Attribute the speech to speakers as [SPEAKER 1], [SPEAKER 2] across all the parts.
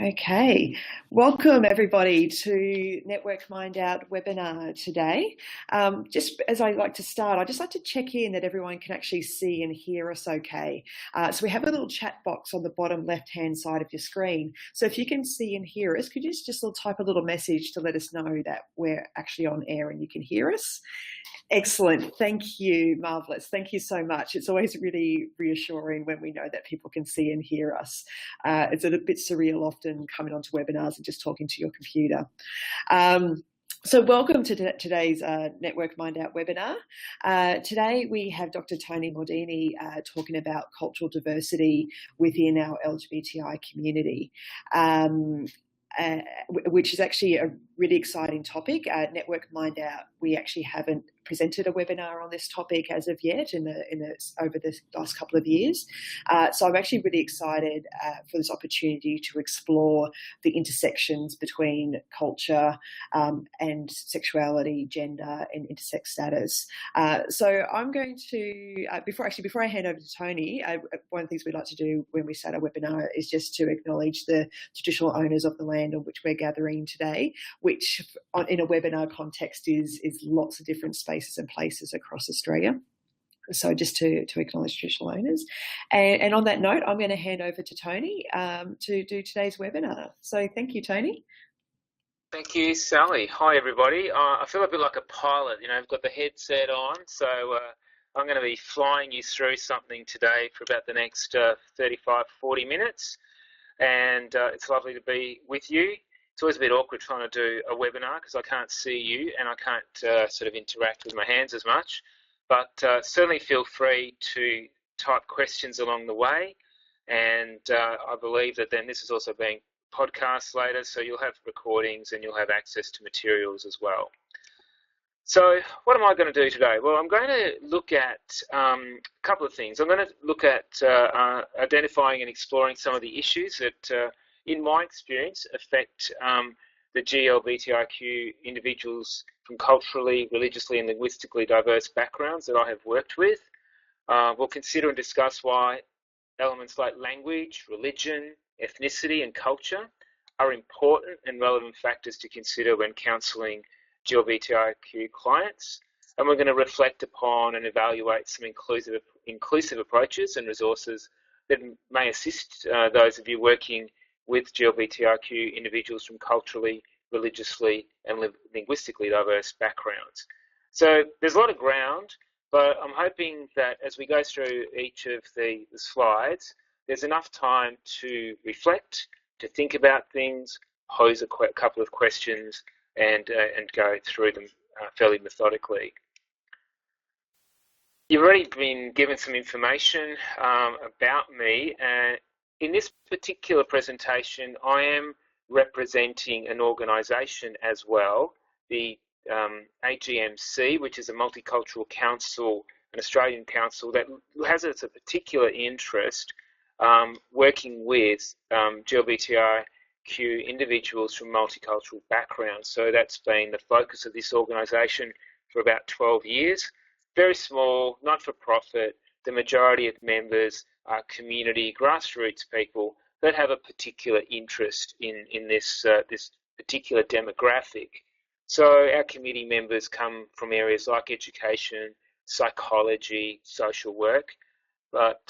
[SPEAKER 1] Okay, welcome everybody to Network MindOUT webinar today. Just as I like to start, I'd just like to check in that everyone can actually see and hear us okay. So we have a little chat box on the bottom left-hand side of your screen. So if you can see and hear us, could you just type a little message to let us know that we're actually on air and you can hear us? Excellent. Thank you. Marvellous. Thank you so much. It's always really reassuring when we know that people can see and hear us. It's a bit surreal often coming onto webinars and just talking to your computer. So welcome to today's Network MindOUT webinar. Today we have Dr. Tony Mordini talking about cultural diversity within our LGBTI community. Which is actually a really exciting topic. Network MindOUT, we actually haven't presented a webinar on this topic as of yet over the last couple of years. So I'm actually really excited for this opportunity to explore the intersections between culture and sexuality, gender, and intersex status. So I'm going to, before I hand over to Tony, one of the things we like to do when we start a webinar is just to acknowledge the traditional owners of the land on which we're gathering today, which in a webinar context is lots of different spaces and places across Australia. So just to acknowledge traditional owners. And on that note, I'm going to hand over to Tony to do today's webinar. So thank you, Tony.
[SPEAKER 2] Thank you, Sally. Hi, everybody. I feel a bit like a pilot. I've got the headset on, so I'm going to be flying you through something today for about the next 35, 40 minutes. And it's lovely to be with you. It's always a bit awkward trying to do a webinar because I can't see you and I can't sort of interact with my hands as much. But certainly feel free to type questions along the way. And I believe that then this is also being podcast later, so you'll have recordings and you'll have access to materials as well. So what am I going to do today? Well, I'm going to look at a couple of things. I'm going to look at identifying and exploring some of the issues that, in my experience, affect the GLBTIQ individuals from culturally, religiously and linguistically diverse backgrounds that I have worked with. We'll consider and discuss why elements like language, religion, ethnicity and culture are important and relevant factors to consider when counselling GLBTIQ clients. And we're going to reflect upon and evaluate some inclusive approaches and resources that may assist those of you working with GLBTIQ individuals from culturally, religiously and linguistically diverse backgrounds. So there's a lot of ground, but I'm hoping that as we go through each of the slides, there's enough time to reflect, to think about things, pose a couple of questions, and go through them fairly methodically. You've already been given some information about me. In this particular presentation, I am representing an organisation as well, the AGMC, which is a multicultural council, an Australian council that has as a particular interest working with GLBTIQ individuals from multicultural backgrounds. So that's been the focus of this organisation for about 12 years. Very small, not-for-profit. The majority of members are community grassroots people that have a particular interest in this particular demographic. So our committee members come from areas like education, psychology, social work, but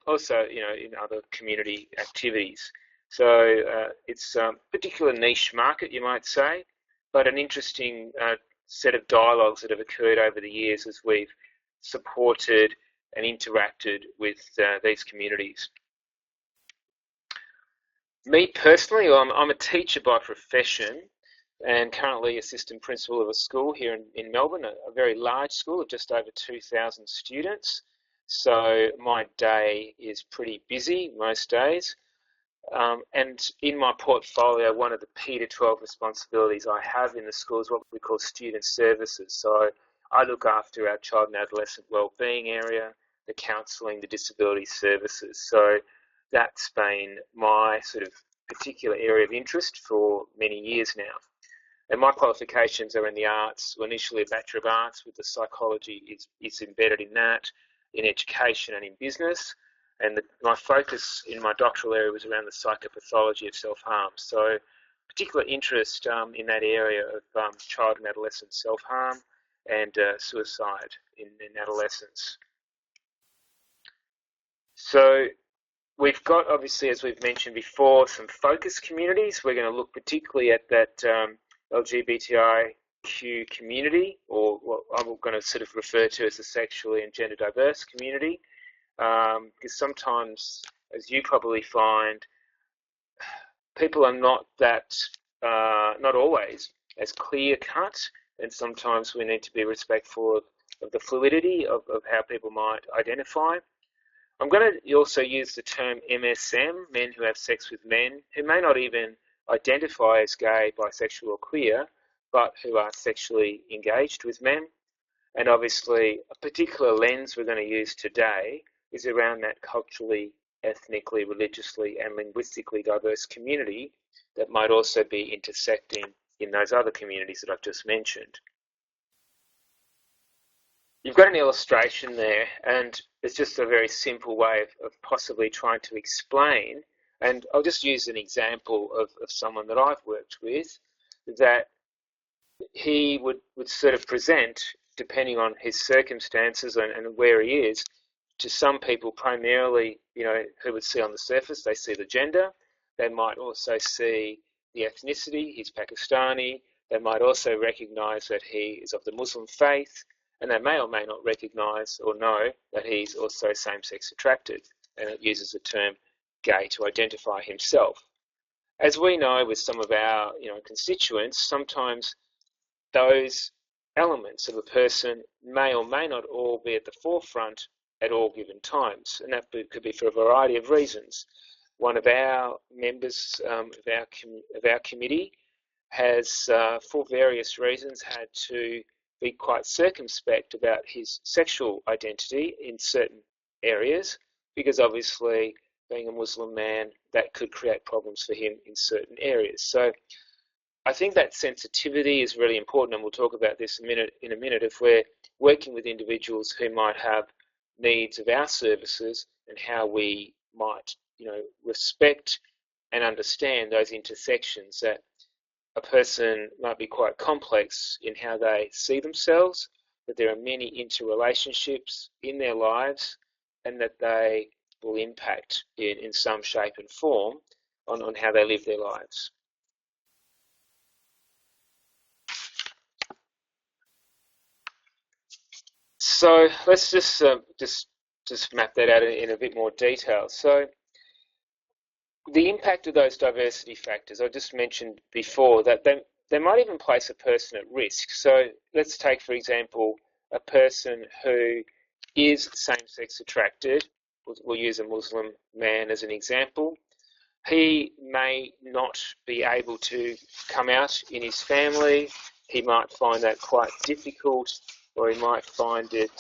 [SPEAKER 2] also in other community activities. So it's a particular niche market, you might say, but an interesting set of dialogues that have occurred over the years as we've supported and interacted with these communities. Me personally, I'm a teacher by profession and currently assistant principal of a school here in Melbourne, a very large school of just over 2,000 students. So my day is pretty busy most days. And in my portfolio, one of the P-12 responsibilities I have in the school is what we call student services. So I look after our child and adolescent wellbeing area, the counselling, the disability services. So that's been my sort of particular area of interest for many years now. And my qualifications are in the arts. Well, initially a Bachelor of Arts with the psychology is embedded in that, in education and in business. And my focus in my doctoral area was around the psychopathology of self-harm. So particular interest in that area of child and adolescent self-harm and suicide in adolescence. So we've got, obviously, as we've mentioned before, some focus communities. We're going to look particularly at that LGBTIQ community, or what I'm going to sort of refer to as the sexually and gender diverse community, because sometimes, as you probably find, people are not always as clear-cut, and sometimes we need to be respectful of the fluidity of how people might identify. I'm going to also use the term MSM, men who have sex with men, who may not even identify as gay, bisexual or queer, but who are sexually engaged with men. And obviously, a particular lens we're going to use today is around that culturally, ethnically, religiously and linguistically diverse community that might also be intersecting in those other communities that I've just mentioned. You've got an illustration there, and it's just a very simple way of possibly trying to explain, and I'll just use an example of someone that I've worked with, that he would sort of present, depending on his circumstances and where he is, to some people primarily, who would see on the surface, they see the gender, they might also see the ethnicity, he's Pakistani, they might also recognise that he is of the Muslim faith, and they may or may not recognise or know that he's also same-sex attracted, and it uses the term gay to identify himself. As we know with some of our constituents, sometimes those elements of a person may or may not all be at the forefront at all given times, and that could be for a variety of reasons. One of our members of our committee has, for various reasons, had to be quite circumspect about his sexual identity in certain areas, because obviously being a Muslim man, that could create problems for him in certain areas. So I think that sensitivity is really important, and we'll talk about this in a minute if we're working with individuals who might have needs of our services, and how we might respect and understand those intersections, that a person might be quite complex in how they see themselves, that there are many interrelationships in their lives, and that they will impact in some shape and form on how they live their lives. So let's just map that out in a bit more detail. So the impact of those diversity factors, I just mentioned before, that they might even place a person at risk. So let's take, for example, a person who is same-sex attracted. We'll use a Muslim man as an example. He may not be able to come out in his family. He might find that quite difficult, or he might find it,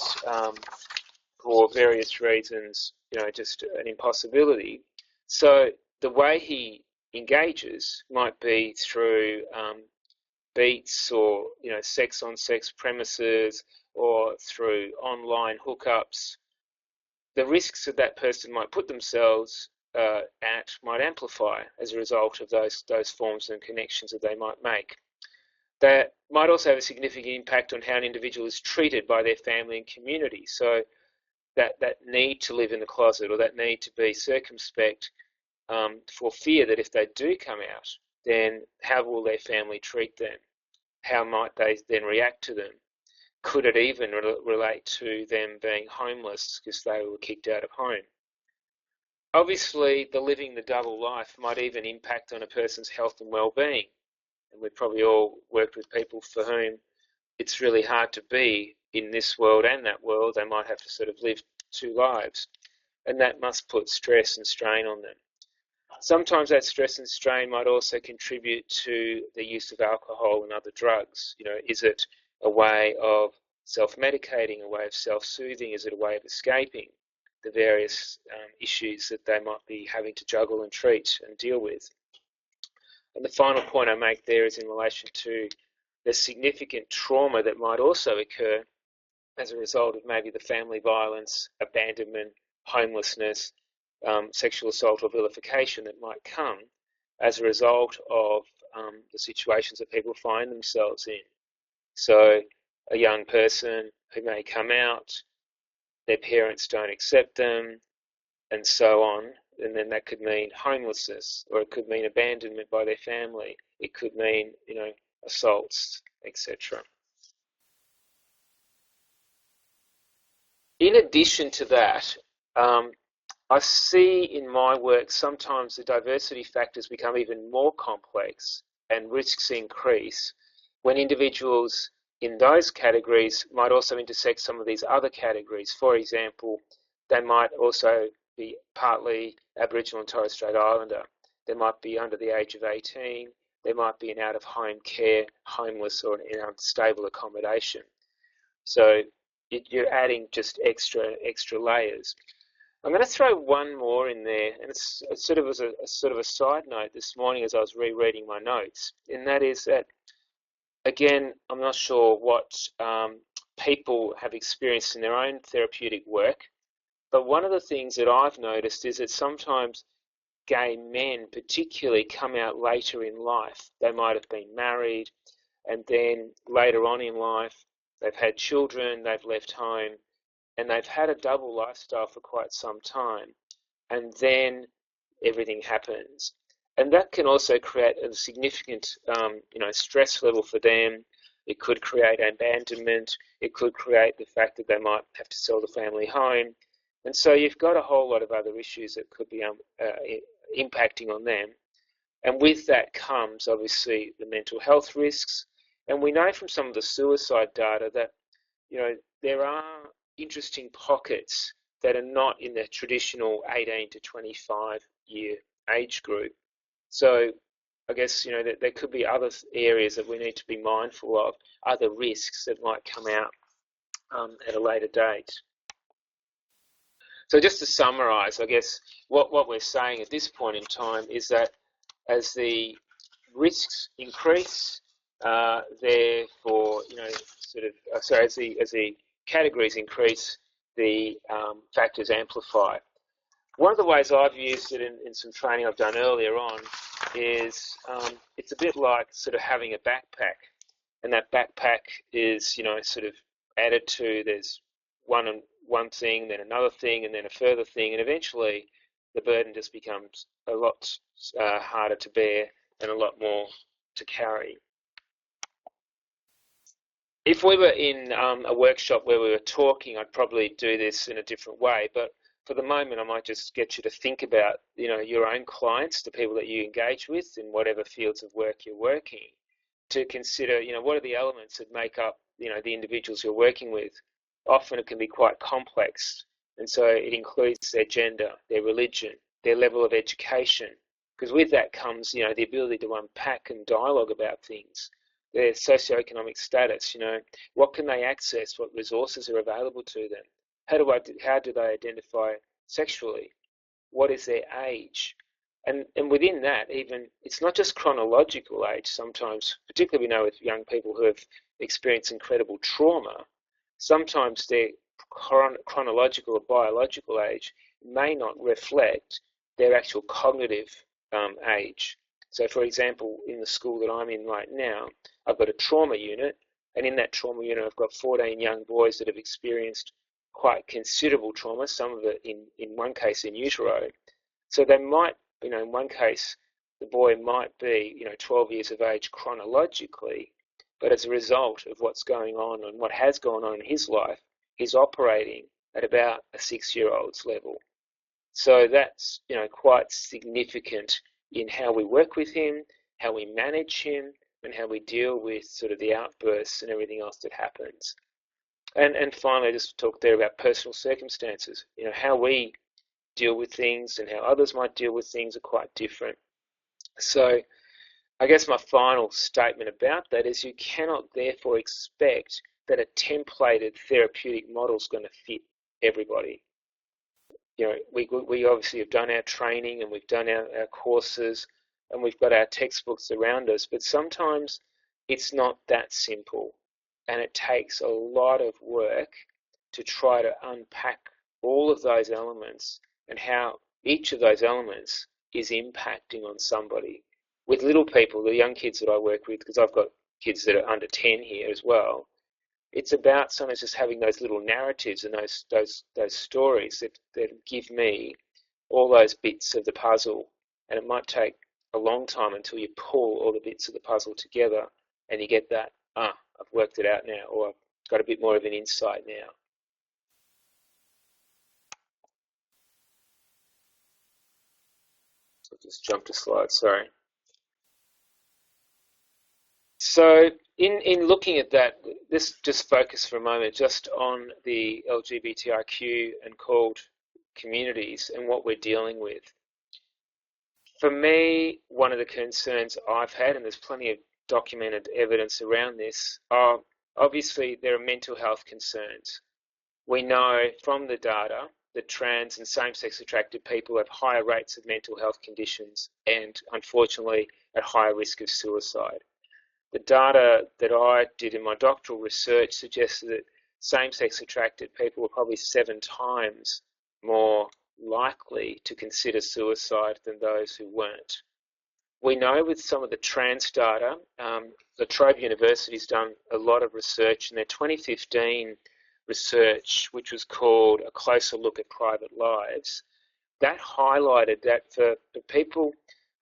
[SPEAKER 2] for various reasons, just an impossibility. So the way he engages might be through beats, or sex on sex premises, or through online hookups. The risks that that person might put themselves at might amplify as a result of those forms and connections that they might make. That might also have a significant impact on how an individual is treated by their family and community. So that need to live in the closet, or that need to be circumspect, for fear that if they do come out, then how will their family treat them? How might they then react to them? Could it even relate to them being homeless because they were kicked out of home? Obviously, the living the double life might even impact on a person's health and well-being. And we've probably all worked with people for whom it's really hard to be in this world and that world. They might have to sort of live two lives, and that must put stress and strain on them. Sometimes that stress and strain might also contribute to the use of alcohol and other drugs. Is it a way of self-medicating, a way of self-soothing? Is it a way of escaping the various issues that they might be having to juggle and treat and deal with? And the final point I make there is in relation to the significant trauma that might also occur as a result of maybe the family violence, abandonment, homelessness, sexual assault or vilification that might come as a result of the situations that people find themselves in. So a young person who may come out, their parents don't accept them, and so on, and then that could mean homelessness, or it could mean abandonment by their family. It could mean, assaults, etc. In addition to that, I see in my work sometimes the diversity factors become even more complex and risks increase when individuals in those categories might also intersect some of these other categories. For example, they might also be partly Aboriginal and Torres Strait Islander. They might be under the age of 18. They might be in out-of-home care, homeless, or in unstable accommodation. So you're adding just extra layers. I'm going to throw one more in there, and it's sort of as a side note this morning as I was rereading my notes, and that is that, again, I'm not sure what people have experienced in their own therapeutic work, but one of the things that I've noticed is that sometimes gay men particularly come out later in life. They might have been married, and then later on in life, they've had children, they've left home, and they've had a double lifestyle for quite some time, and then everything happens. And that can also create a significant stress level for them. It could create abandonment. It could create the fact that they might have to sell the family home. And so you've got a whole lot of other issues that could be impacting on them. And with that comes, obviously, the mental health risks. And we know from some of the suicide data that, there are interesting pockets that are not in the traditional 18 to 25 year age group. So I guess, that there could be other areas that we need to be mindful of, other risks that might come out at a later date. So just to summarise, I guess what we're saying at this point in time is that as the risks increase, therefore, as the categories increase, the factors amplify. One of the ways I've used it in some training I've done earlier on is it's a bit like sort of having a backpack, and that backpack is sort of added to. There's one thing, then another thing, and then a further thing, and eventually the burden just becomes a lot harder to bear and a lot more to carry. If we were in a workshop where we were talking, I'd probably do this in a different way, but for the moment I might just get you to think about your own clients, the people that you engage with in whatever fields of work you're working, to consider what are the elements that make up the individuals you're working with. Often it can be quite complex, and so it includes their gender, their religion, their level of education, because with that comes the ability to unpack and dialogue about things, their socioeconomic status, what can they access, what resources are available to them, how do they identify sexually, what is their age, and within that, even it's not just chronological age. Sometimes, particularly we know with young people who have experienced incredible trauma, sometimes their chronological or biological age may not reflect their actual cognitive age. So, for example, in the school that I'm in right now, I've got a trauma unit, and in that trauma unit I've got 14 young boys that have experienced quite considerable trauma, some of it in one case in utero. So they might, in one case, the boy might be, 12 years of age chronologically, but as a result of what's going on and what has gone on in his life, he's operating at about a 6-year-old's level. So that's, quite significant in how we work with him, how we manage him, and how we deal with sort of the outbursts and everything else that happens. And finally, just talk there about personal circumstances. How we deal with things and how others might deal with things are quite different. So I guess my final statement about that is you cannot therefore expect that a templated therapeutic model is going to fit everybody. We obviously have done our training and we've done our courses and we've got our textbooks around us, but sometimes it's not that simple, and it takes a lot of work to try to unpack all of those elements and how each of those elements is impacting on somebody. With little people, the young kids that I work with, because I've got kids that are under 10 here as well, it's about sometimes just having those little narratives and those stories that give me all those bits of the puzzle. And it might take a long time until you pull all the bits of the puzzle together and you get that, I've worked it out now, or I've got a bit more of an insight now. So I'll just jump to slide, sorry. So in looking at that, let's just focus for a moment just on the LGBTIQ and called communities and what we're dealing with. For me, one of the concerns I've had, and there's plenty of documented evidence around this, are obviously there are mental health concerns. We know from the data that trans and same-sex attracted people have higher rates of mental health conditions and, unfortunately, at higher risk of suicide. The data that I did in my doctoral research suggested that same-sex attracted people were probably 7 times more likely to consider suicide than those who weren't. We know with some of the trans data, La Trobe University's done a lot of research in their 2015 research, which was called A Closer Look at Private Lives, that highlighted that for people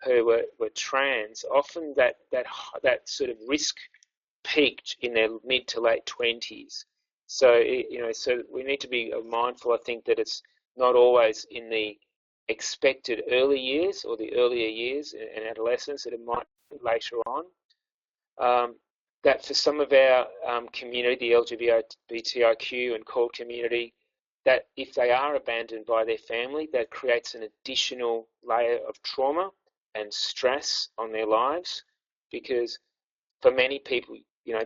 [SPEAKER 2] who were trans, often that sort of risk peaked in their mid to late 20s. So so we need to be mindful, I think, that it's not always in the expected early years or the earlier years in adolescence, that it might be later on. That for some of our community, the LGBTIQ and CALD community, that if they are abandoned by their family, that creates an additional layer of trauma and stress on their lives, because for many people,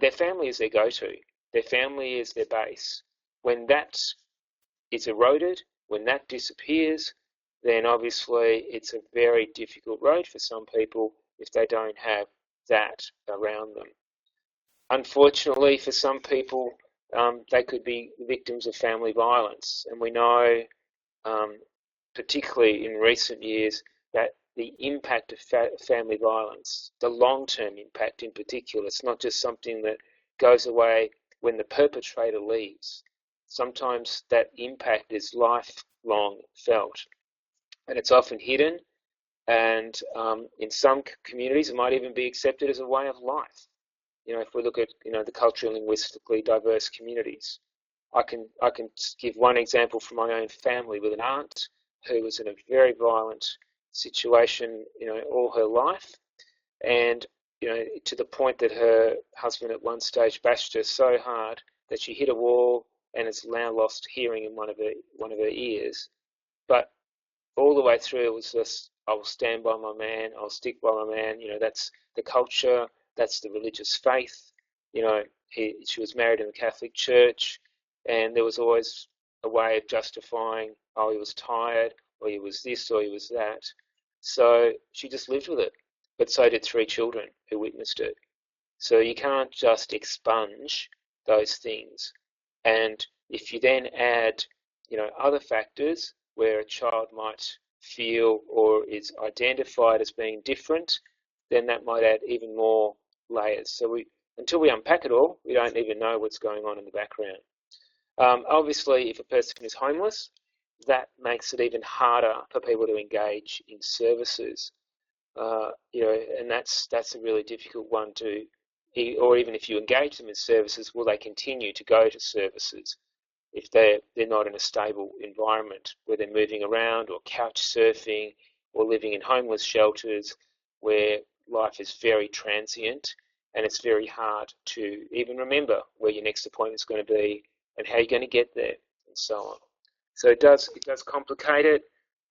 [SPEAKER 2] their family is their go-to. Their family is their base. When that is eroded, when that disappears, then obviously it's a very difficult road for some people if they don't have that around them. Unfortunately, for some people, they could be victims of family violence. And we know, particularly in recent years, that the impact of family violence, the long-term impact in particular, it's not just something that goes away when the perpetrator leaves. Sometimes that impact is lifelong felt, and it's often hidden, and in some communities it might even be accepted as a way of life. If we look at the culturally and linguistically diverse communities, I can give one example from my own family with an aunt who was in a very violent situation, all her life, and to the point that her husband at one stage bashed her so hard that she hit a wall and has now lost hearing in one of her ears. But all the way through, it was just, I will stand by my man, I'll stick by my man. That's the culture, that's the religious faith. She was married in the Catholic Church, and there was always a way of justifying, he was tired, or he was this, or he was that. So she just lived with it. But so did 3 children who witnessed it. So you can't just expunge those things. And if you then add, other factors where a child might feel or is identified as being different, then that might add even more layers. So until we unpack it all, we don't even know what's going on in the background. Obviously, if a person is homeless, that makes it even harder for people to engage in services. And that's a really difficult one to, or even if you engage them in services, will they continue to go to services if they're not in a stable environment where they're moving around or couch surfing or living in homeless shelters where life is very transient and it's very hard to even remember where your next appointment is going to be and how you're going to get there and so on. So it does complicate it.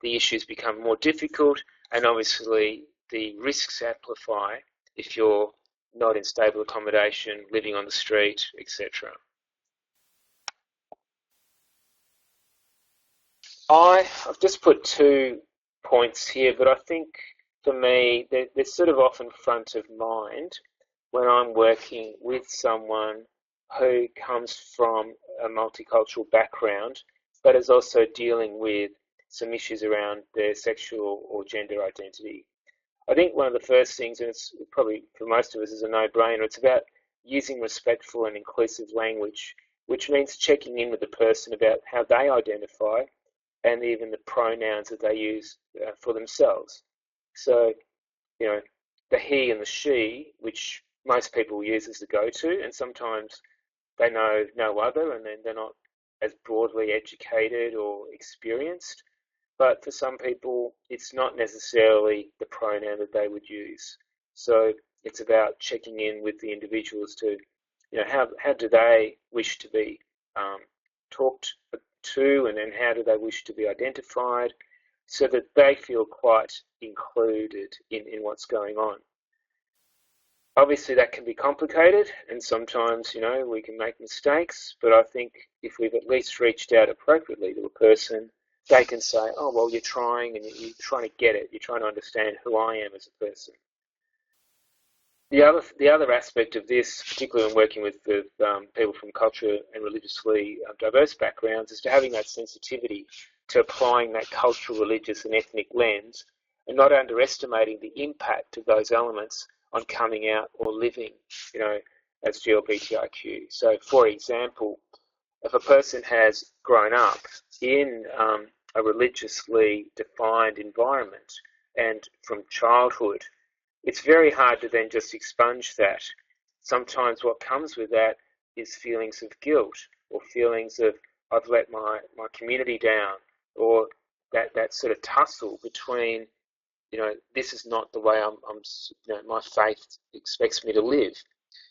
[SPEAKER 2] The issues become more difficult, and obviously the risks amplify if you're not in stable accommodation, living on the street, etc. I've just put 2 points here, but I think for me they're sort of often front of mind when I'm working with someone who comes from a multicultural background, but is also dealing with some issues around their sexual or gender identity. I think one of the first things, and it's probably for most of us is a no-brainer, it's about using respectful and inclusive language, which means checking in with the person about how they identify and even the pronouns that they use for themselves. So, you know, the he and the she, which most people use as the go-to, and sometimes they know no other, and then they're not as broadly educated or experienced. But for some people, it's not necessarily the pronoun that they would use. So it's about checking in with the individuals to, you know, how do they wish to be talked to, and then how do they wish to be identified, so that they feel quite included in what's going on. Obviously, that can be complicated, and sometimes, you know, we can make mistakes, but I think if we've at least reached out appropriately to a person, they can say, oh, well, you're trying, and you're trying to get it, you're trying to understand who I am as a person. The other aspect of this, particularly when working with people from culturally and religiously diverse backgrounds, is to having that sensitivity to applying that cultural, religious and ethnic lens, and not underestimating the impact of those elements on coming out or living, you know, as LGBTIQ. So, for example, if a person has grown up in a religiously defined environment, and from childhood, it's very hard to then just expunge that. Sometimes what comes with that is feelings of guilt, or feelings of I've let my community down, or that sort of tussle between, you know, this is not the way you know, my faith expects me to live.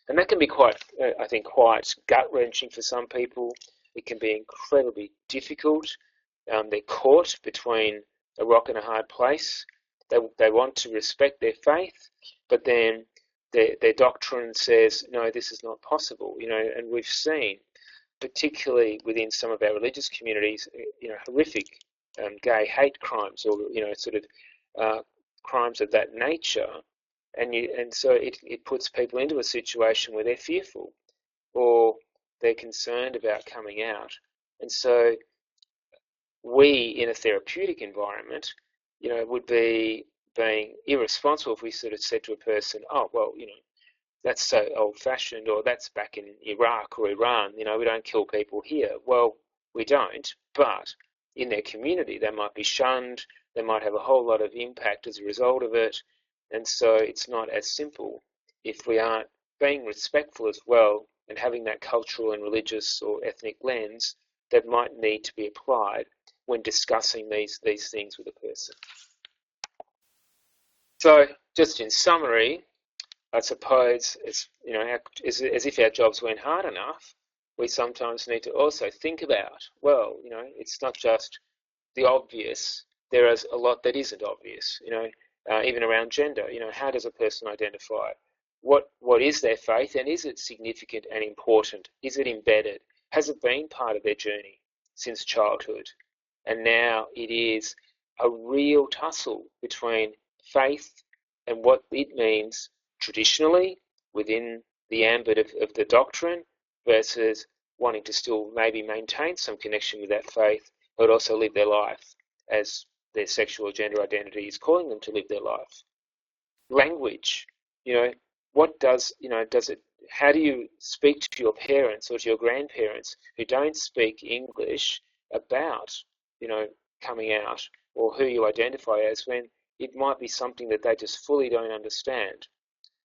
[SPEAKER 2] And that can be quite, I think, quite gut-wrenching for some people. It can be incredibly difficult. They're caught between a rock and a hard place. They want to respect their faith, but then their doctrine says, no, this is not possible, you know, and we've seen, particularly within some of our religious communities, you know, horrific gay hate crimes, or, you know, sort of crimes of that nature, and so it puts people into a situation where they're fearful, or they're concerned about coming out. And so we, in a therapeutic environment, you know, would be being irresponsible if we sort of said to a person, oh, well, you know, that's so old-fashioned, or that's back in Iraq or Iran, you know, we don't kill people here. Well, we don't, but in their community they might be shunned, they might have a whole lot of impact as a result of it, and so it's not as simple if we aren't being respectful as well, and having that cultural and religious or ethnic lens that might need to be applied when discussing these things with a person. So, just in summary, I suppose it's, you know, as if our jobs weren't hard enough, we sometimes need to also think about, well, you know, it's not just the obvious. There is a lot that isn't obvious, you know, even around gender. You know, how does a person identify? What is their faith, and is it significant and important? Is it embedded? Has it been part of their journey since childhood? And now it is a real tussle between faith and what it means traditionally within the ambit of the doctrine, versus wanting to still maybe maintain some connection with that faith, but also live their life as their sexual or gender identity is calling them to live their life. Language, you know, what does, you know, does it, how do you speak to your parents or to your grandparents who don't speak English about, you know, coming out or who you identify as, when it might be something that they just fully don't understand?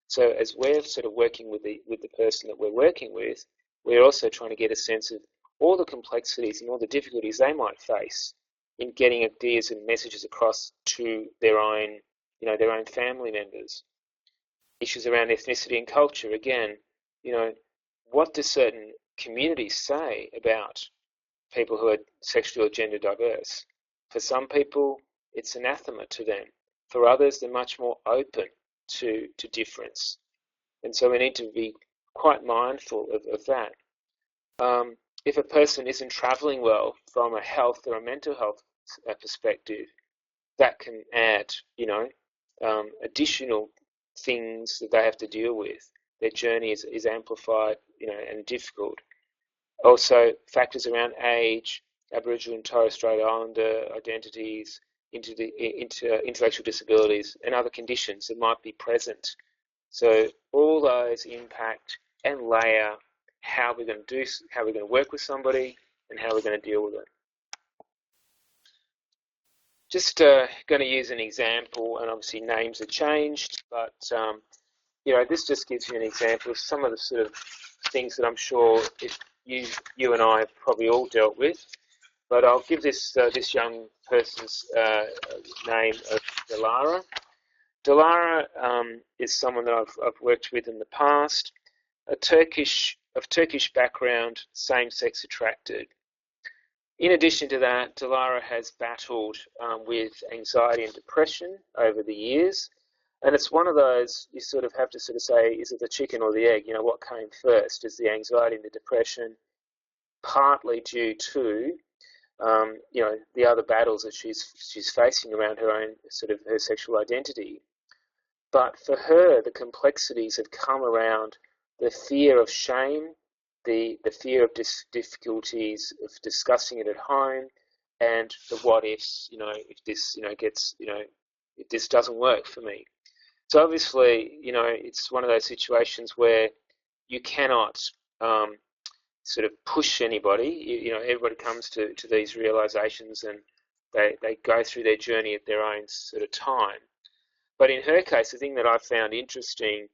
[SPEAKER 2] So as we're sort of working with the person that we're working with, we're also trying to get a sense of all the complexities and all the difficulties they might face in getting ideas and messages across to their own, you know, their own family members. Issues around ethnicity and culture, again, you know, what do certain communities say about people who are sexually or gender diverse? For some people, it's anathema to them. For others, they're much more open to difference. And so we need to be quite mindful of that. If a person isn't traveling well from a health or a mental health perspective, that can add, you know, additional things that they have to deal with. Their journey is amplified, you know, and difficult. Also, factors around age, Aboriginal and Torres Strait Islander identities, into intellectual disabilities and other conditions that might be present. So all those impact and layer how we're going to work with somebody and how we're going to deal with it. Just going to use an example, and obviously names are changed, but this just gives you an example of some of the sort of things that I'm sure if you and I have probably all dealt with. But I'll give this young person's name of Dilara. Dilara is someone that I've worked with in the past. Of Turkish background, same-sex attracted. In addition to that, Dilara has battled with anxiety and depression over the years, and it's one of those you sort of have to sort of say, is it the chicken or the egg? What came first? Is the anxiety and the depression partly due to the other battles that she's facing around her own sort of her sexual identity? But for her, the complexities have come around the fear of shame, the fear of difficulties of discussing it at home, and the what ifs. If this gets if this doesn't work for me. So obviously, it's one of those situations where you cannot sort of push anybody. Everybody comes to these realizations and they go through their journey at their own sort of time. But in her case, the thing that I found interesting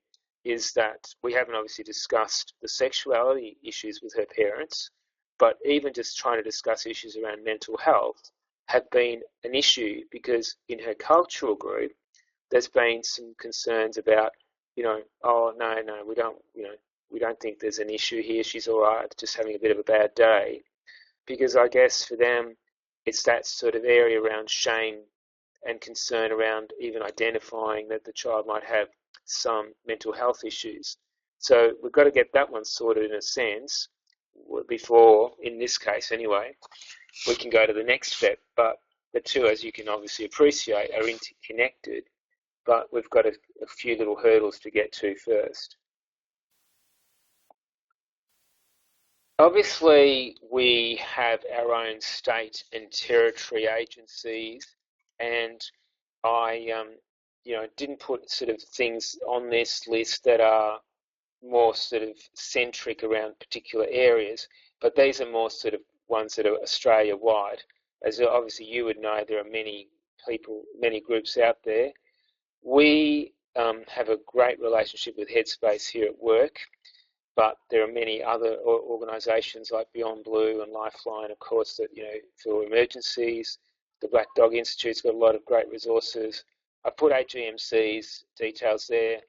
[SPEAKER 2] is that we haven't obviously discussed the sexuality issues with her parents, but even just trying to discuss issues around mental health have been an issue because in her cultural group, there's been some concerns about, oh, no, we don't think there's an issue here. She's all right, just having a bit of a bad day. Because I guess for them, it's that sort of area around shame and concern around even identifying that the child might have some mental health issues. So we've got to get that one sorted in a sense before, in this case anyway, we can go to the next step. But the two, as you can obviously appreciate, are interconnected, but we've got a few little hurdles to get to first. Obviously, we have our own state and territory agencies, and I didn't put sort of things on this list that are more sort of centric around particular areas, but these are more sort of ones that are Australia-wide. As obviously you would know, there are many people, many groups out there. We have a great relationship with Headspace here at work, but there are many other organisations like Beyond Blue and Lifeline, of course, that, for emergencies. The Black Dog Institute's got a lot of great resources. I put AGMC's details there.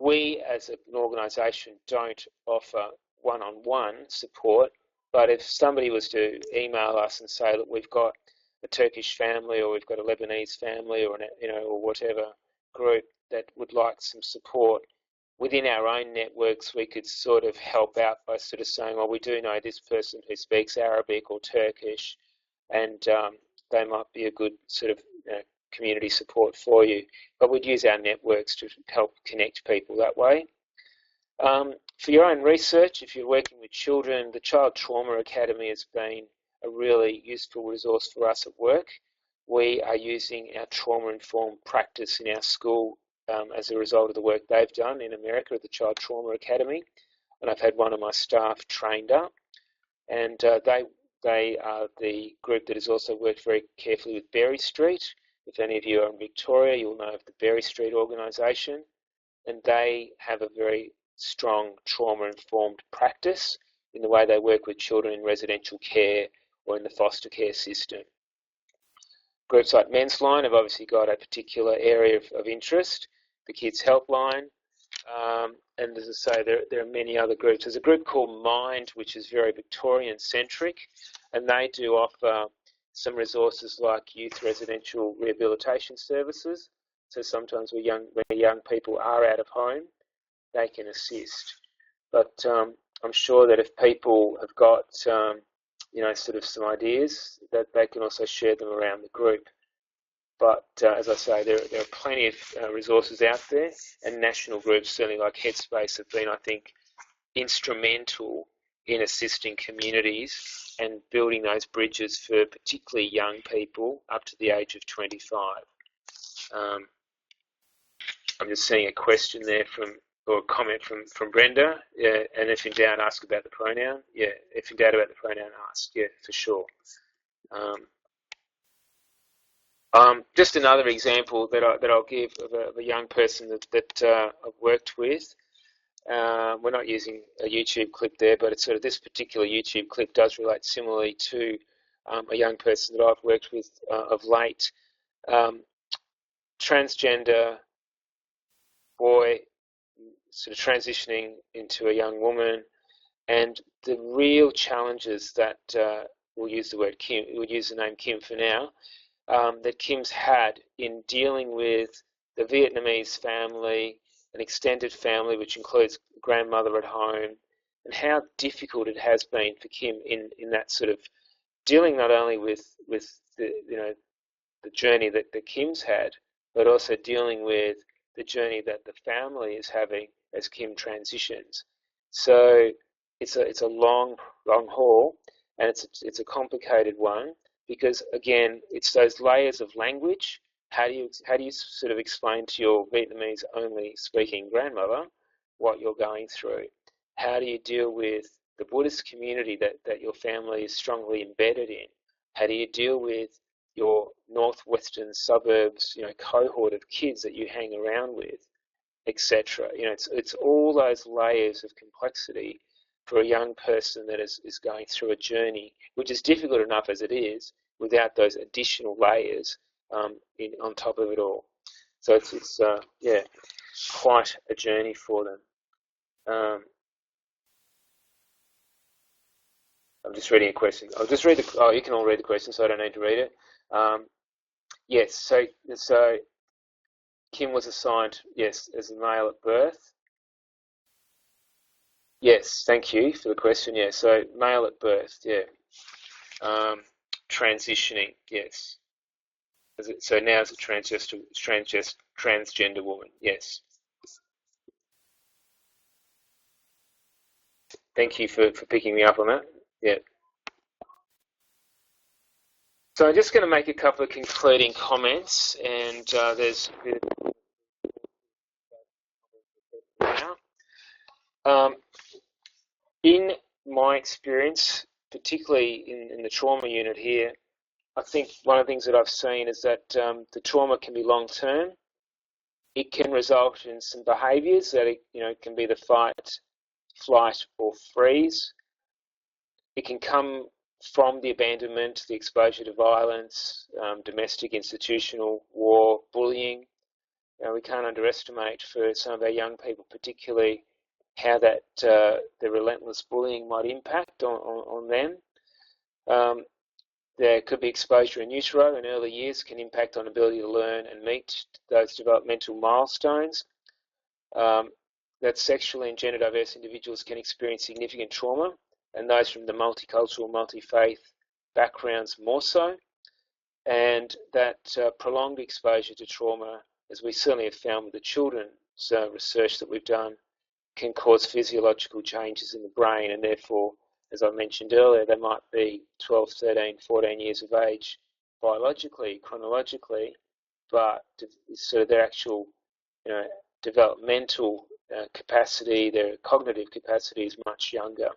[SPEAKER 2] We, as an organisation, don't offer one-on-one support, but if somebody was to email us and say, look, we've got a Turkish family or we've got a Lebanese family or, or whatever group that would like some support, within our own networks, we could sort of help out by sort of saying, well, we do know this person who speaks Arabic or Turkish, and they might be a good sort of community support for you. But we'd use our networks to help connect people that way. For your own research, if you're working with children, the Child Trauma Academy has been a really useful resource for us at work. We are using our trauma-informed practice in our school as a result of the work they've done in America at the Child Trauma Academy, and I've had one of my staff trained up, and they are the group that has also worked very carefully with Berry Street. If any of you are in Victoria, you'll know of the Berry Street organisation, and they have a very strong trauma-informed practice in the way they work with children in residential care or in the foster care system. Groups like Men's Line have obviously got a particular area of interest, the Kids Helpline, and as I say, there are many other groups. There's a group called Mind, which is very Victorian-centric, and they do offer some resources like youth residential rehabilitation services. So sometimes when young people are out of home, they can assist. But I'm sure that if people have got sort of some ideas, that they can also share them around the group. But as I say, there are plenty of resources out there, and national groups, certainly like Headspace, have been, I think, instrumental in assisting communities and building those bridges for particularly young people up to the age of 25. I'm just seeing a question there or a comment from Brenda. Yeah, and if in doubt, ask about the pronoun. Yeah, if in doubt about the pronoun, ask. Yeah, for sure. Just another example that I'll give of a young person that I've worked with. We're not using a YouTube clip there, but it's sort of this particular YouTube clip does relate similarly to a young person that I've worked with of late. Transgender boy, sort of transitioning into a young woman, and the real challenges that we'll use the word Kim, we'll use the name Kim for now, that Kim's had in dealing with the Vietnamese family, an extended family which includes grandmother at home, and how difficult it has been for Kim in that sort of dealing not only with the the journey that Kim's had, but also dealing with the journey that the family is having as Kim transitions. So it's a long haul, and it's a complicated one because again it's those layers of language. How do you sort of explain to your Vietnamese only speaking grandmother what you're going through? How do you deal with the Buddhist community that your family is strongly embedded in? How do you deal with your northwestern suburbs, cohort of kids that you hang around with, etc. It's all those layers of complexity for a young person that is going through a journey, which is difficult enough as it is, without those additional layers on top of it all. So it's quite a journey for them. I'm just reading a question. I'll just read you can all read the question, so I don't need to read it. Yes, so Kim was assigned, yes, as a male at birth. Yes, thank you for the question. Yeah, so male at birth, yeah. Transitioning, yes. So now it's a transgender woman, yes. Thank you for picking me up on that. Yeah. So I'm just going to make a couple of concluding comments, and there's in my experience, particularly in the trauma unit here, I think one of the things that I've seen is that the trauma can be long-term. It can result in some behaviours that can be the fight, flight, or freeze. It can come from the abandonment, the exposure to violence, domestic, institutional, war, bullying. We can't underestimate for some of our young people, particularly, how that the relentless bullying might impact on them. There could be exposure in utero in early years, can impact on ability to learn and meet those developmental milestones. That sexually and gender diverse individuals can experience significant trauma, and those from the multicultural, multi-faith backgrounds more so. And that prolonged exposure to trauma, as we certainly have found with the children's research that we've done, can cause physiological changes in the brain, and therefore, as I mentioned earlier, they might be 12, 13, 14 years of age biologically, chronologically, but sort of their actual developmental capacity, their cognitive capacity is much younger.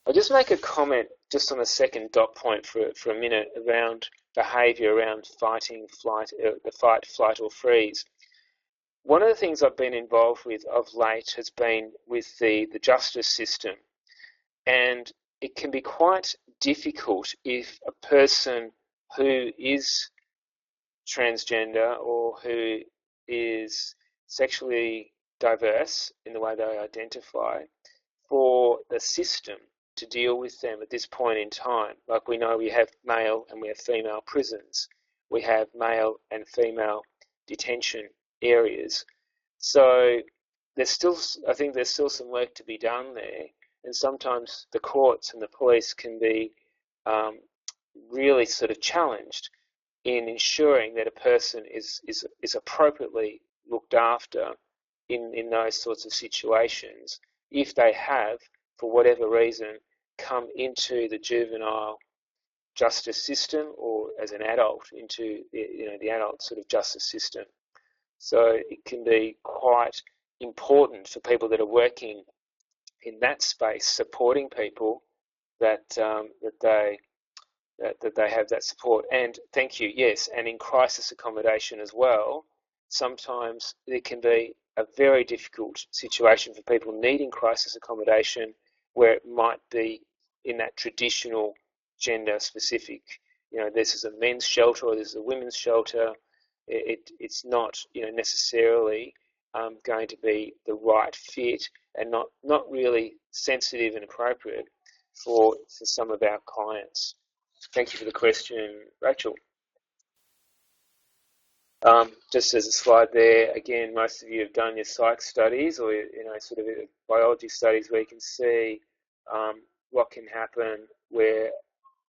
[SPEAKER 2] I'll just make a comment just on the second dot point for a minute around behaviour around fighting, flight, the fight, flight or freeze. One of the things I've been involved with of late has been with the justice system, and it can be quite difficult if a person who is transgender or who is sexually diverse in the way they identify, for the system to deal with them at this point in time. Like, we know we have male and we have female prisons, we have male and female detention areas. So I think there's still some work to be done there, and sometimes the courts and the police can be really sort of challenged in ensuring that a person is appropriately looked after in those sorts of situations if they have for whatever reason, come into the juvenile justice system or as an adult into the adult sort of justice system. So it can be quite important for people that are working in that space, supporting people, that they have that support. And thank you, yes, and in crisis accommodation as well, sometimes there can be a very difficult situation for people needing crisis accommodation where it might be in that traditional gender specific, this is a men's shelter or this is a women's shelter. It's not necessarily going to be the right fit and not really sensitive and appropriate for some of our clients. Thank you for the question, Rachel. Just as a slide there, again, most of you have done your psych studies or sort of biology studies where you can see what can happen where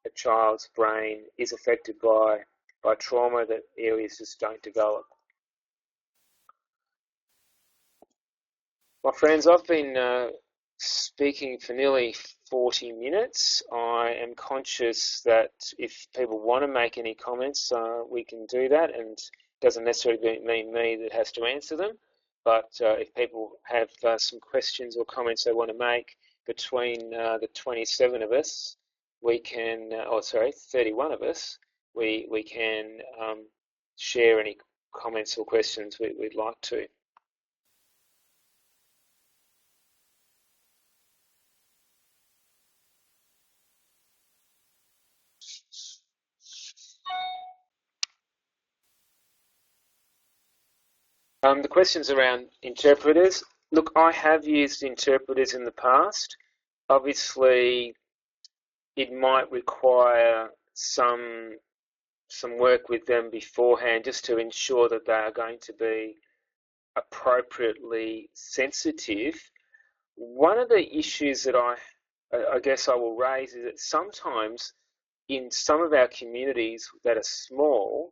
[SPEAKER 2] a child's brain is affected by trauma, that areas just don't develop. My friends, I've been speaking for nearly 40 minutes. I am conscious that if people want to make any comments, we can do that, and it doesn't necessarily mean me that has to answer them. But if people have some questions or comments they want to make between the 27 of us, we can, 31 of us, we can share any comments or questions we'd like to. The questions around interpreters. Look, I have used interpreters in the past. Obviously, it might require some work with them beforehand just to ensure that they are going to be appropriately sensitive. One of the issues that I guess I will raise is that sometimes in some of our communities that are small,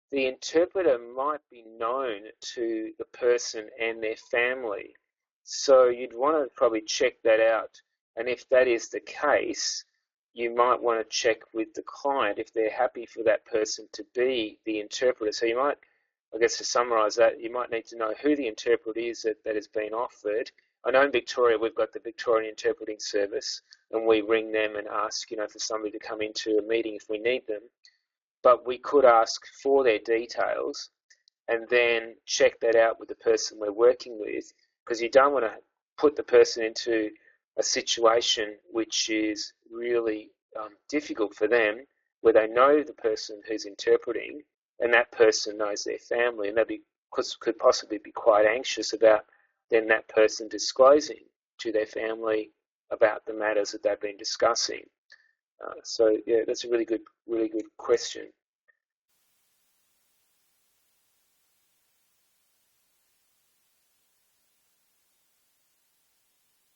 [SPEAKER 2] the interpreter might be known to the person and their family. So you'd want to probably check that out. And if that is the case, you might want to check with the client if they're happy for that person to be the interpreter. So you might, I guess to summarise that, you might need to know who the interpreter is that has been offered. I know in Victoria we've got the Victorian Interpreting Service, and we ring them and ask, for somebody to come into a meeting if we need them. But we could ask for their details and then check that out with the person we're working with, because you don't want to put the person into a situation which is really difficult for them, where they know the person who's interpreting and that person knows their family, and they could possibly be quite anxious about then that person disclosing to their family about the matters that they've been discussing. So yeah, that's a really good question.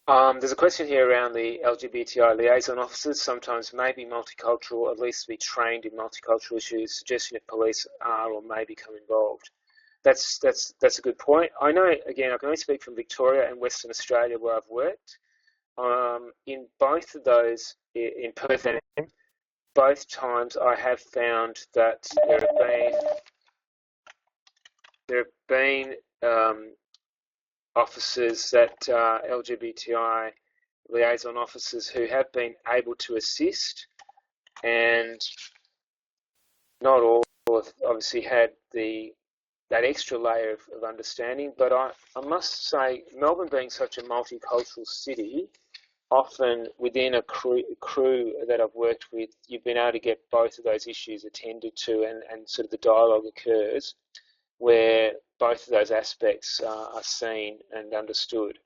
[SPEAKER 2] There's a question here around the LGBTI liaison officers. Sometimes may be multicultural, at least be trained in multicultural issues, suggesting that police are or may become involved. That's a good point. I know, again, I can only speak from Victoria and Western Australia where I've worked. In both of those, in Perth and both times, I have found that there have been officers that are LGBTI liaison officers who have been able to assist, and not all have obviously had that extra layer of understanding. But I must say, Melbourne being such a multicultural city, often within a crew that I've worked with, you've been able to get both of those issues attended to, and sort of the dialogue occurs where both of those aspects are seen and understood.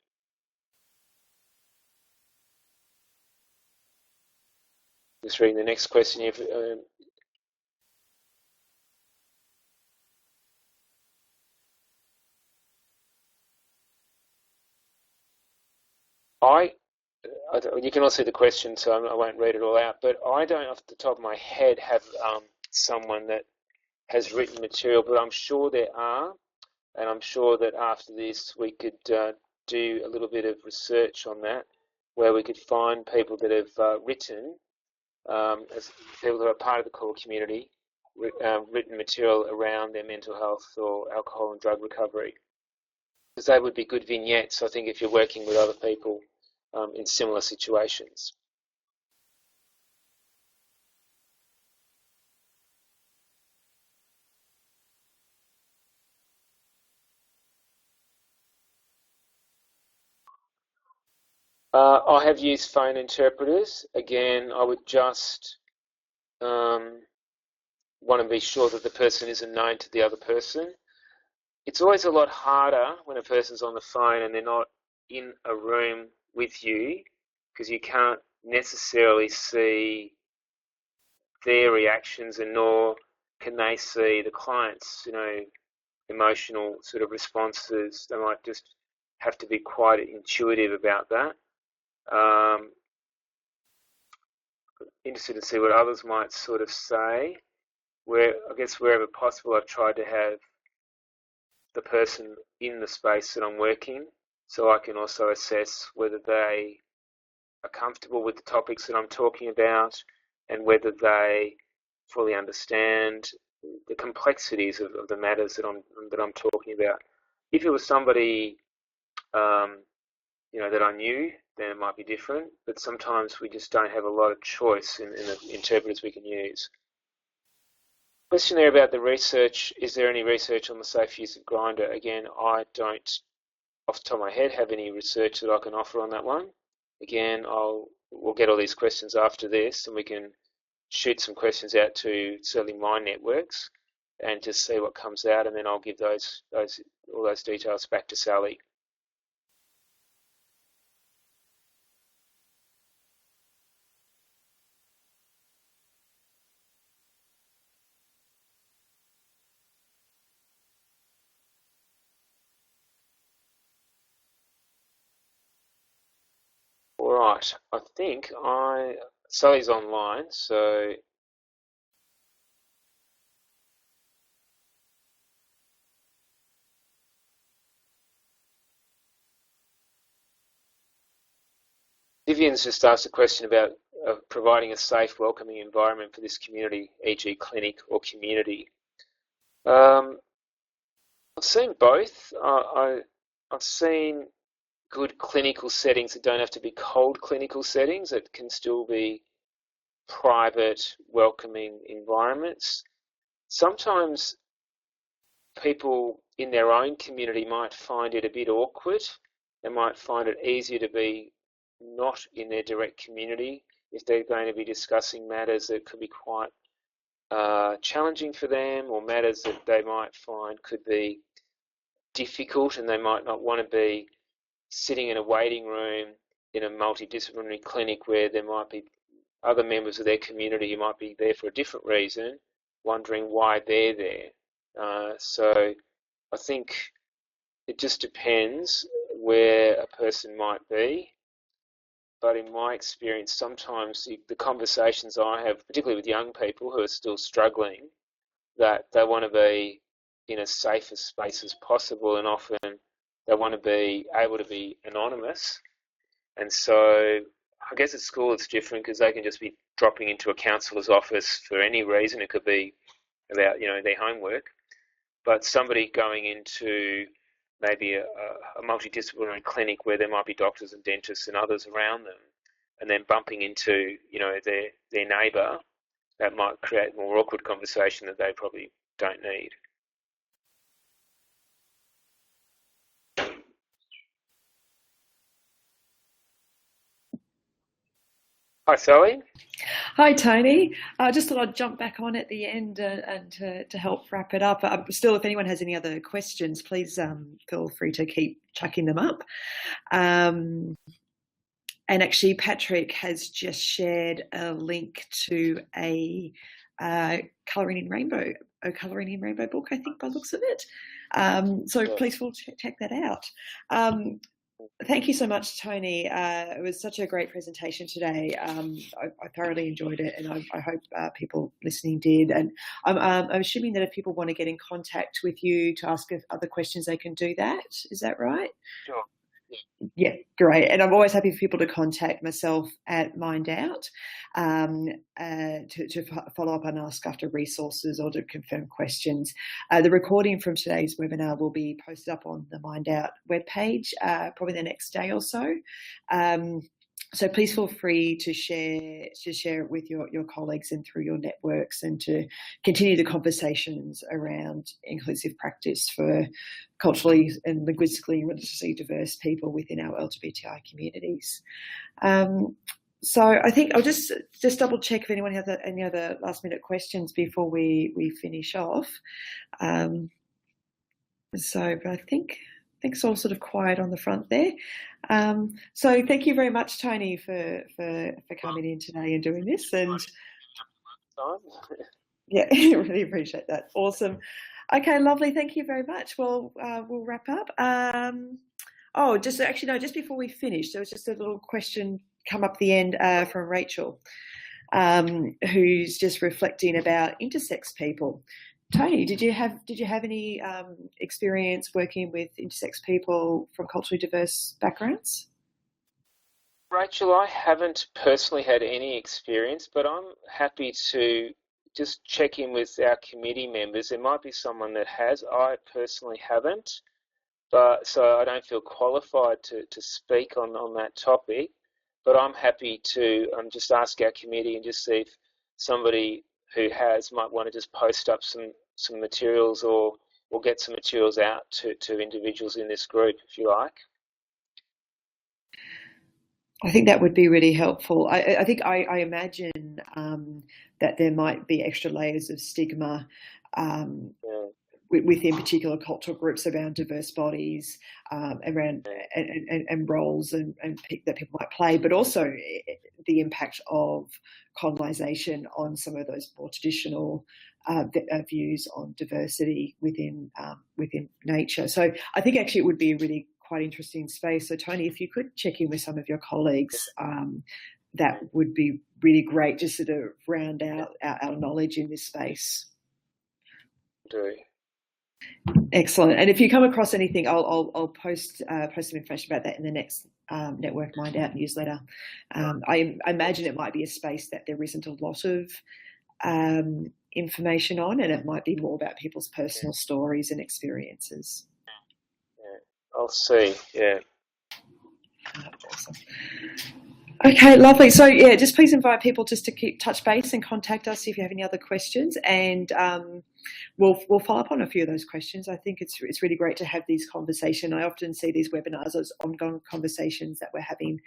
[SPEAKER 2] Just reading the next question here. You can all see the question, so I won't read it all out, but I don't off the top of my head have someone that has written material, but I'm sure there are, and I'm sure that after this we could do a little bit of research on that where we could find people that have written, as people that are part of the core community, written material around their mental health or alcohol and drug recovery. Because they would be good vignettes, I think, if you're working with other people in similar situations. I have used phone interpreters. Again, I would just want to be sure that the person isn't known to the other person. It's always a lot harder when a person's on the phone and they're not in a room with you, because you can't necessarily see their reactions, and nor can they see the client's, emotional sort of responses. They might just have to be quite intuitive about that. Interested to see what others might sort of say. I guess wherever possible, I've tried to have the person in the space that I'm working, so I can also assess whether they are comfortable with the topics that I'm talking about and whether they fully understand the complexities of the matters that I'm talking about. If it was somebody that I knew, then it might be different, but sometimes we just don't have a lot of choice in the interpreters we can use. Question there about the research. Is there any research on the safe use of Grindr? Again, I don't, off the top of my head, have any research that I can offer on that one. Again, we'll get all these questions after this, and we can shoot some questions out to certainly my networks and just see what comes out, and then I'll give all those details back to Sally. All right, I think Sally's online, so Vivian's just asked a question about providing a safe, welcoming environment for this community, e.g. clinic or community. I've seen both. I've seen good clinical settings that don't have to be cold clinical settings. It can still be private, welcoming environments. Sometimes people in their own community might find it a bit awkward. They might find it easier to be not in their direct community if they're going to be discussing matters that could be quite challenging for them, or matters that they might find could be difficult, and they might not want to be sitting in a waiting room in a multidisciplinary clinic where there might be other members of their community who might be there for a different reason, wondering why they're there. So I think it just depends where a person might be. But in my experience, sometimes the conversations I have, particularly with young people who are still struggling, that they want to be in as safe a space as possible, and often they want to be able to be anonymous. And so I guess at school it's different, because they can just be dropping into a counsellor's office for any reason. It could be about their homework. But somebody going into maybe a multidisciplinary clinic where there might be doctors and dentists and others around them, and then bumping into their neighbour, that might create more awkward conversation that they probably don't need. Hi, Sally.
[SPEAKER 1] Hi, Tony. I just thought I'd jump back on at the end and to help wrap it up. Still, if anyone has any other questions, please feel free to keep chucking them up. And actually, Patrick has just shared a link to a Colouring in Rainbow book, I think, by the looks of it. So please check that out. Thank you so much, Tony. It was such a great presentation today. I thoroughly enjoyed it, and I hope people listening did. And I'm assuming that if people want to get in contact with you to ask other questions, they can do that. Is that right?
[SPEAKER 2] Sure.
[SPEAKER 1] Yeah, great. And I'm always happy for people to contact myself at MindOut to follow up and ask after resources or to confirm questions. The recording from today's webinar will be posted up on the MindOut webpage probably the next day or so. So please feel free to share it with your colleagues and through your networks, and to continue the conversations around inclusive practice for culturally and linguistically and religiously diverse people within our LGBTI communities. So I think I'll just double check if anyone has any other last minute questions before we finish off. But I think it's all sort of quiet on the front there. So thank you very much, Tony, for coming in today and doing this. And yeah, really appreciate that. Awesome. Okay, lovely. Thank you very much. Well, we'll wrap up. Just before we finish, there was just a little question come up the end from Rachel, who's just reflecting about intersex people. Tony, did you have any experience working with intersex people from culturally diverse backgrounds?
[SPEAKER 2] Rachel, I haven't personally had any experience, but I'm happy to just check in with our committee members. There might be someone that has. I personally haven't, but so I don't feel qualified to speak on that topic. But I'm happy to just ask our committee and just see if somebody who has might want to just post up some materials or get some materials out to individuals in this group, if you like.
[SPEAKER 1] I think that would be really helpful. I think I imagine that there might be extra layers of stigma within particular cultural groups around diverse bodies, around and roles and that people might play, but also the impact of colonisation on some of those more traditional views on diversity within nature. So I think actually it would be a really quite interesting space. So Tony, if you could check in with some of your colleagues, that would be really great, just to sort of round out our knowledge in this space.
[SPEAKER 2] Do.
[SPEAKER 1] Excellent. And if you come across anything, I'll post some information about that in the next Network MindOut newsletter. I imagine it might be a space that there isn't a lot of information on, and it might be more about people's personal stories and experiences.
[SPEAKER 2] Yeah, I'll see. Yeah.
[SPEAKER 1] Awesome. Okay, lovely. So yeah, just please invite people just to keep touch base and contact us if you have any other questions, and we'll follow up on a few of those questions. I think it's really great to have these conversations. I often see these webinars as ongoing conversations that we're having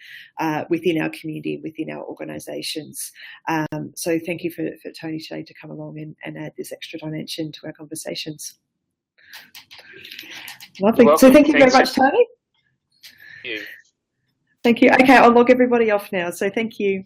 [SPEAKER 1] within our community, within our organisations. So thank you for Tony today to come along and add this extra dimension to our conversations. Lovely. So thank you very much, Tony.
[SPEAKER 2] Thank you.
[SPEAKER 1] Thank you. Okay, I'll log everybody off now. So thank you.